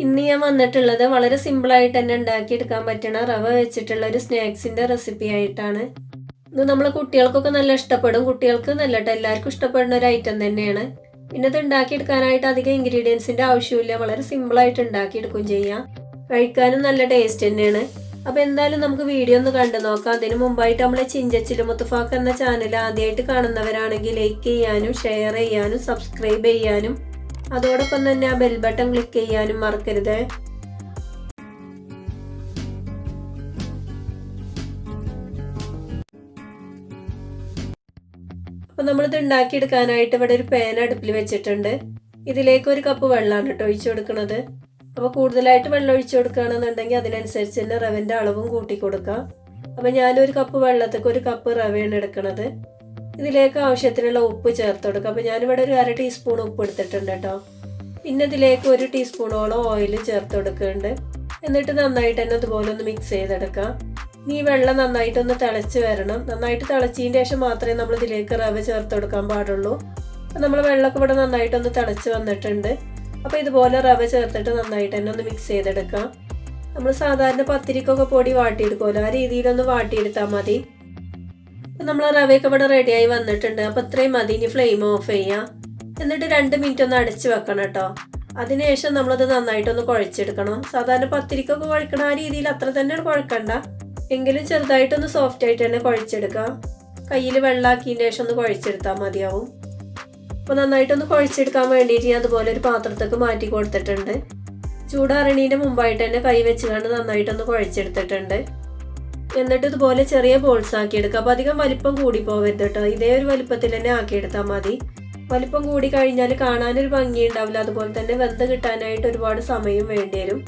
ഇന്ന് ഞാൻ വന്നിട്ടുള്ളത് വളരെ സിമ്പിളായിട്ട് തന്നെ ഉണ്ടാക്കിയെടുക്കാൻ പറ്റുന്ന റവ വെച്ചിട്ടുള്ള ഒരു സ്നാക്സിൻ്റെ റെസിപ്പി ആയിട്ടാണ്. ഇത് നമ്മൾ കുട്ടികൾക്കൊക്കെ നല്ല ഇഷ്ടപ്പെടും. കുട്ടികൾക്ക് നല്ലട്ടോ, എല്ലാവർക്കും ഇഷ്ടപ്പെടുന്ന ഒരു ഐറ്റം തന്നെയാണ്. പിന്നെ ഇത് ഉണ്ടാക്കിയെടുക്കാനായിട്ട് അധികം ഇൻഗ്രീഡിയൻസിൻ്റെ ആവശ്യമില്ല. വളരെ സിമ്പിളായിട്ട് ഉണ്ടാക്കിയെടുക്കുകയും ചെയ്യാം. കഴിക്കാനും നല്ല ടേസ്റ്റ് തന്നെയാണ്. അപ്പോൾ എന്തായാലും നമുക്ക് വീഡിയോ ഒന്ന് കണ്ടു നോക്കാം. അതിന് മുമ്പായിട്ട് നമ്മളെ ചിഞ്ചച്ചിലു മുത്ഫാക്ക് എന്ന ചാനൽ ആദ്യമായിട്ട് കാണുന്നവരാണെങ്കിൽ ലൈക്ക് ചെയ്യാനും ഷെയർ ചെയ്യാനും സബ്സ്ക്രൈബ് ചെയ്യാനും അതോടൊപ്പം തന്നെ ആ ബെൽ ബട്ടൺ ക്ലിക്ക് ചെയ്യാനും മറക്കരുത്. അപ്പോൾ നമ്മളിത് ഉണ്ടാക്കിയെടുക്കാനായിട്ട് ഇവിടെ ഒരു പാൻ അടുപ്പിൽ വെച്ചിട്ടുണ്ട്. ഇതിലേക്ക് 1 കപ്പ് വെള്ളമാണ് കേട്ടോ ഒഴിച്ചു കൊടുക്കുന്നത്. അപ്പോൾ കൂടുതലായിട്ട് വെള്ളം ഒഴിച്ചു കൊടുക്കുകയാണെന്നുണ്ടെങ്കിൽ അതിനനുസരിച്ച് തന്നെ റവൻ്റെ അളവും കൂട്ടി കൊടുക്കാം. അപ്പോൾ ഞാനൊരു കപ്പ് വെള്ളത്തേക്ക് 1 കപ്പ് റവയാണ് എടുക്കുന്നത്. ഇതിലേക്ക് ആവശ്യത്തിനുള്ള ഉപ്പ് ചേർത്ത് കൊടുക്കുക. അപ്പോൾ ഞാനിവിടെ ഒരു 1/2 ടീസ്പൂൺ ഉപ്പ് എടുത്തിട്ടുണ്ട് കേട്ടോ. പിന്നെ ഇതിലേക്ക് 1 ടീസ്പൂണോളം ഓയിൽ ചേർത്ത് കൊടുക്കുന്നുണ്ട്. എന്നിട്ട് നന്നായിട്ട് തന്നെ അതുപോലെ ഒന്ന് മിക്സ് ചെയ്തെടുക്കാം. ഈ വെള്ളം നന്നായിട്ടൊന്ന് തിളച്ച് വരണം. നന്നായിട്ട് തിളച്ചതിന് ശേഷം മാത്രമേ നമ്മൾ ഇതിലേക്ക് റവ ചേർത്ത് കൊടുക്കാൻ പാടുള്ളൂ. അപ്പോൾ നമ്മൾ വെള്ളമൊക്കെ ഇവിടെ നന്നായിട്ടൊന്ന് തിളച്ച് വന്നിട്ടുണ്ട്. അപ്പോൾ ഇതുപോലെ റവ ചേർത്തിട്ട് നന്നായിട്ട് തന്നെ ഒന്ന് മിക്സ് ചെയ്തെടുക്കാം. നമ്മൾ സാധാരണ പത്തിരിക്കൊക്കെ പൊടി വാട്ടിയെടുക്കുമല്ലോ, ആ രീതിയിലൊന്ന് വാട്ടിയെടുത്താൽ മതി. അപ്പോൾ നമ്മൾ റവയൊക്കെ ഇവിടെ റെഡിയായി വന്നിട്ടുണ്ട്. അപ്പോൾ ഇത്രയും മതി. ഇനി ഫ്ലെയിം ഓഫ് ചെയ്യാം. എന്നിട്ട് 2 മിനിറ്റ് ഒന്ന് അടച്ച് വെക്കണം കേട്ടോ. അതിനുശേഷം നമ്മളത് നന്നായിട്ടൊന്ന് കുഴച്ചെടുക്കണം. സാധാരണ പത്തിരിക്കൊക്കെ കുഴക്കണ ആ രീതിയിൽ അത്ര തന്നെ കുഴക്കണ്ട, എങ്കിലും ചെറുതായിട്ടൊന്ന് സോഫ്റ്റ് ആയിട്ട് തന്നെ കുഴച്ചെടുക്കാം. കയ്യിൽ വെള്ളമാക്കിയതിന് ശേഷം ഒന്ന് കുഴച്ചെടുത്താൽ മതിയാവും. അപ്പോൾ നന്നായിട്ടൊന്ന് കുഴച്ചെടുക്കാൻ വേണ്ടിയിട്ട് ഞാൻ അതുപോലെ ഒരു പാത്രത്തേക്ക് മാറ്റി കൊടുത്തിട്ടുണ്ട്. ചൂടാറണീൻ്റെ മുമ്പായിട്ട് തന്നെ കൈ വെച്ചുകൊണ്ട് നന്നായിട്ടൊന്ന് കുഴച്ചെടുത്തിട്ടുണ്ട്. എന്നിട്ട് ഇതുപോലെ ചെറിയ ബോൾസ് ആക്കി എടുക്കുക. അപ്പോൾ അധികം വലിപ്പം കൂടി പോകരുത് കേട്ടോ. ഇതേ ഒരു വലിപ്പത്തിൽ തന്നെ ആക്കിയെടുത്താൽ മതി. വലിപ്പം കൂടി കഴിഞ്ഞാൽ കാണാനൊരു ഭംഗി ഉണ്ടാവില്ല. അതുപോലെ തന്നെ വെന്ത് കിട്ടാനായിട്ട് ഒരുപാട് സമയം വേണ്ടി വരും.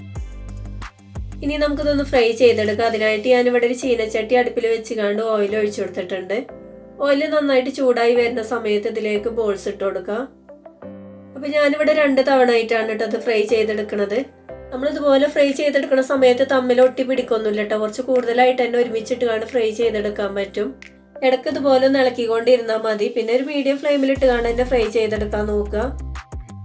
ഇനി നമുക്കിതൊന്ന് ഫ്രൈ ചെയ്തെടുക്കാം. അതിനായിട്ട് ഞാനിവിടെ ഒരു ചീനച്ചട്ടി അടുപ്പിൽ വെച്ചുകൊണ്ട് ഓയിൽ ഒഴിച്ചു കൊടുത്തിട്ടുണ്ട്. ഓയിൽ നന്നായിട്ട് ചൂടായി വരുന്ന സമയത്ത് ഇതിലേക്ക് ബോൾസ് ഇട്ട് കൊടുക്കാം. അപ്പോൾ ഞാനിവിടെ 2 തവണ ആയിട്ടാണ് കേട്ടോ അത് ഫ്രൈ ചെയ്തെടുക്കുന്നത്. നമ്മളിതുപോലെ ഫ്രൈ ചെയ്തെടുക്കുന്ന സമയത്ത് തമ്മിൽ ഒട്ടി പിടിക്കൊന്നുമില്ല കേട്ടോ. കുറച്ച് കൂടുതലായിട്ട് തന്നെ ഒരുമിച്ചിട്ട് ഫ്രൈ ചെയ്തെടുക്കാൻ പറ്റും. ഇടയ്ക്ക് ഇതുപോലെ ഒന്ന് ഇളക്കിക്കൊണ്ടിരുന്നാൽ മതി. പിന്നെ ഒരു മീഡിയം ഫ്ലെയിമിലിട്ട് തന്നെ ഫ്രൈ ചെയ്തെടുക്കാൻ നോക്കുക.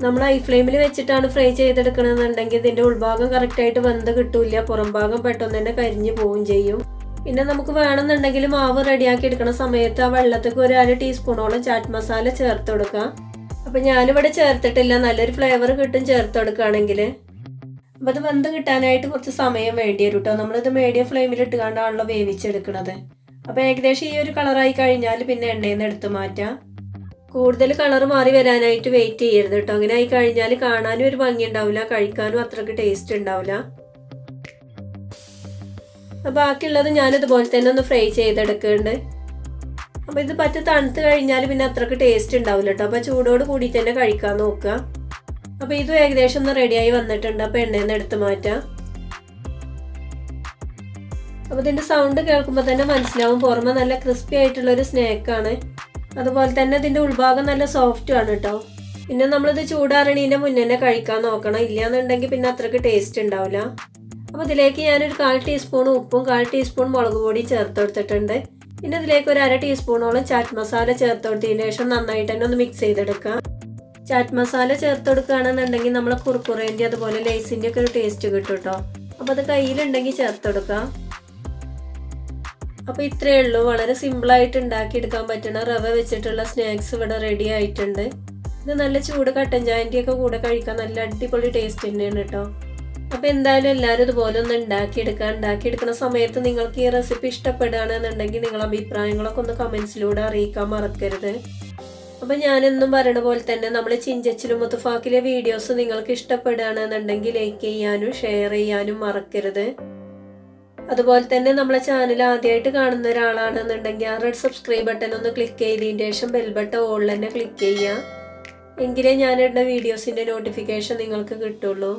നമ്മൾ ഹൈ ഫ്ലെയിമിൽ വെച്ചിട്ടാണ് ഫ്രൈ ചെയ്തെടുക്കണമെന്നുണ്ടെങ്കിൽ ഇതിൻ്റെ ഉൾഭാഗം കറക്റ്റായിട്ട് വെന്ത് കിട്ടൂല. പുറം ഭാഗം പെട്ടെന്ന് തന്നെ കരിഞ്ഞു പോവുകയും ചെയ്യും. പിന്നെ നമുക്ക് വേണമെന്നുണ്ടെങ്കിൽ മാവ് റെഡിയാക്കി എടുക്കുന്ന സമയത്ത് ആ വെള്ളത്തേക്ക് 1/2 ടീസ്പൂണോളം ചാറ്റ് മസാല ചേർത്ത് കൊടുക്കുക. അപ്പം ഞാനിവിടെ ചേർത്തിട്ടില്ല. നല്ലൊരു ഫ്ലേവർ കിട്ടും ചേർത്ത് കൊടുക്കുകയാണെങ്കിൽ. അപ്പം അത് വെന്ത് കിട്ടാനായിട്ട് കുറച്ച് സമയം വേണ്ടി വരും കേട്ടോ. നമ്മളിത് മീഡിയം ഫ്ലെയിമിലിട്ട് കണ്ടാണല്ലോ വേവിച്ചെടുക്കുന്നത്. അപ്പോൾ ഏകദേശം ഈ ഒരു കളറായി കഴിഞ്ഞാൽ പിന്നെ എണ്ണയിൽ നിന്ന് എടുത്ത് മാറ്റാം. കൂടുതൽ കളർ മാറി വരാനായിട്ട് വെയിറ്റ് ചെയ്യരുത് കേട്ടോ. അങ്ങനെ ആയി കഴിഞ്ഞാൽ കാണാനും ഒരു ഭംഗി ഉണ്ടാവില്ല, കഴിക്കാനും അത്രയ്ക്ക് ടേസ്റ്റ് ഉണ്ടാവില്ല. അപ്പോൾ ബാക്കിയുള്ളത് ഞാനിതുപോലെ തന്നെ ഒന്ന് ഫ്രൈ ചെയ്തെടുക്കുന്നുണ്ട്. അപ്പോൾ ഇത് പറ്റി തണുത്ത് കഴിഞ്ഞാൽ പിന്നെ അത്രയ്ക്ക് ടേസ്റ്റ് ഉണ്ടാവില്ല കേട്ടോ. അപ്പോൾ ചൂടോട് കൂടി തന്നെ കഴിക്കാൻ നോക്കുക. അപ്പോൾ ഇതും ഏകദേശം ഒന്ന് റെഡിയായി വന്നിട്ടുണ്ട്. അപ്പോൾ എണ്ണയിൽ നിന്ന് എടുത്ത് മാറ്റാം. അപ്പോൾ ഇതിൻ്റെ സൗണ്ട് കേൾക്കുമ്പോൾ തന്നെ മനസ്സിലാവും പുറമെ നല്ല ക്രിസ്പി ആയിട്ടുള്ളൊരു സ്നാക്കാണ്. അതുപോലെ തന്നെ ഇതിൻ്റെ ഉൾഭാഗം നല്ല സോഫ്റ്റും ആണ് കേട്ടോ. പിന്നെ നമ്മളിത് ചൂടാറണീൻ്റെ മുന്നേ തന്നെ കഴിക്കാൻ നോക്കണം. ഇല്ലയെന്നുണ്ടെങ്കിൽ പിന്നെ അത്രയ്ക്ക് ടേസ്റ്റ് ഉണ്ടാവില്ല. അപ്പോൾ ഇതിലേക്ക് ഞാനൊരു 1/4 ടീസ്പൂൺ ഉപ്പും 1/4 ടീസ്പൂൺ മുളക് പൊടി ചേർത്ത് കൊടുത്തിട്ടുണ്ട്. പിന്നെ ഇതിലേക്ക് 1/2 ടീസ്പൂണോളം ചാറ്റ് മസാല ചേർത്ത് കൊടുത്തതിന് ശേഷം നന്നായിട്ട് തന്നെ ഒന്ന് മിക്സ് ചെയ്തെടുക്കാം. ചാറ്റ് മസാല ചേർത്ത് കൊടുക്കുകയാണെന്നുണ്ടെങ്കിൽ നമ്മളെ കുർക്കുറേൻ്റെ അതുപോലെ ലേസിൻ്റെ ഒക്കെ ഒരു ടേസ്റ്റ് കിട്ടും കേട്ടോ. അപ്പോൾ അത് കയ്യിലുണ്ടെങ്കിൽ ചേർത്ത് കൊടുക്കാം. അപ്പോൾ ഇത്രയേ ഉള്ളൂ. വളരെ സിമ്പിളായിട്ട് ഉണ്ടാക്കിയെടുക്കാൻ പറ്റുന്ന റവ വെച്ചിട്ടുള്ള സ്നാക്സ് ഇവിടെ റെഡി ആയിട്ടുണ്ട്. ഇത് നല്ല ചൂട് കട്ടൻ ചായൻ്റെയൊക്കെ കൂടെ കഴിക്കാൻ നല്ല അടിപൊളി ടേസ്റ്റ് തന്നെയാണ് കേട്ടോ. അപ്പോൾ എന്തായാലും എല്ലാവരും ഇതുപോലെ ഒന്ന് ഉണ്ടാക്കിയെടുക്കുന്ന സമയത്ത് നിങ്ങൾക്ക് ഈ റെസിപ്പി ഇഷ്ടപ്പെടുകയാണെന്നുണ്ടെങ്കിൽ നിങ്ങളുടെ അഭിപ്രായങ്ങളൊക്കെ ഒന്ന് കമൻസിലൂടെ അറിയിക്കാൻ മറക്കരുത്. അപ്പോൾ ഞാനെന്നും പറയണ പോലെ തന്നെ നമ്മൾ ചിഞ്ചച്ചിലു മുത്ഫാക്കിലെ വീഡിയോസ് നിങ്ങൾക്ക് ഇഷ്ടപ്പെടുകയാണെന്നുണ്ടെങ്കിൽ ലൈക്ക് ചെയ്യാനും ഷെയർ ചെയ്യാനും മറക്കരുത്. അതുപോലെ തന്നെ നമ്മളെ ചാനൽ ആദ്യമായിട്ട് കാണുന്ന ഒരാളാണെന്നുണ്ടെങ്കിൽ ആ റെഡ് സബ്സ്ക്രൈബ് ബട്ടൺ ഒന്ന് ക്ലിക്ക് ചെയ്തതിന് ശേഷം ബെൽ ബട്ടൺ ഓൾ തന്നെ ക്ലിക്ക് ചെയ്യുക. എങ്കിലേ ഞാനിടുന്ന വീഡിയോസിൻ്റെ നോട്ടിഫിക്കേഷൻ നിങ്ങൾക്ക് കിട്ടുള്ളൂ.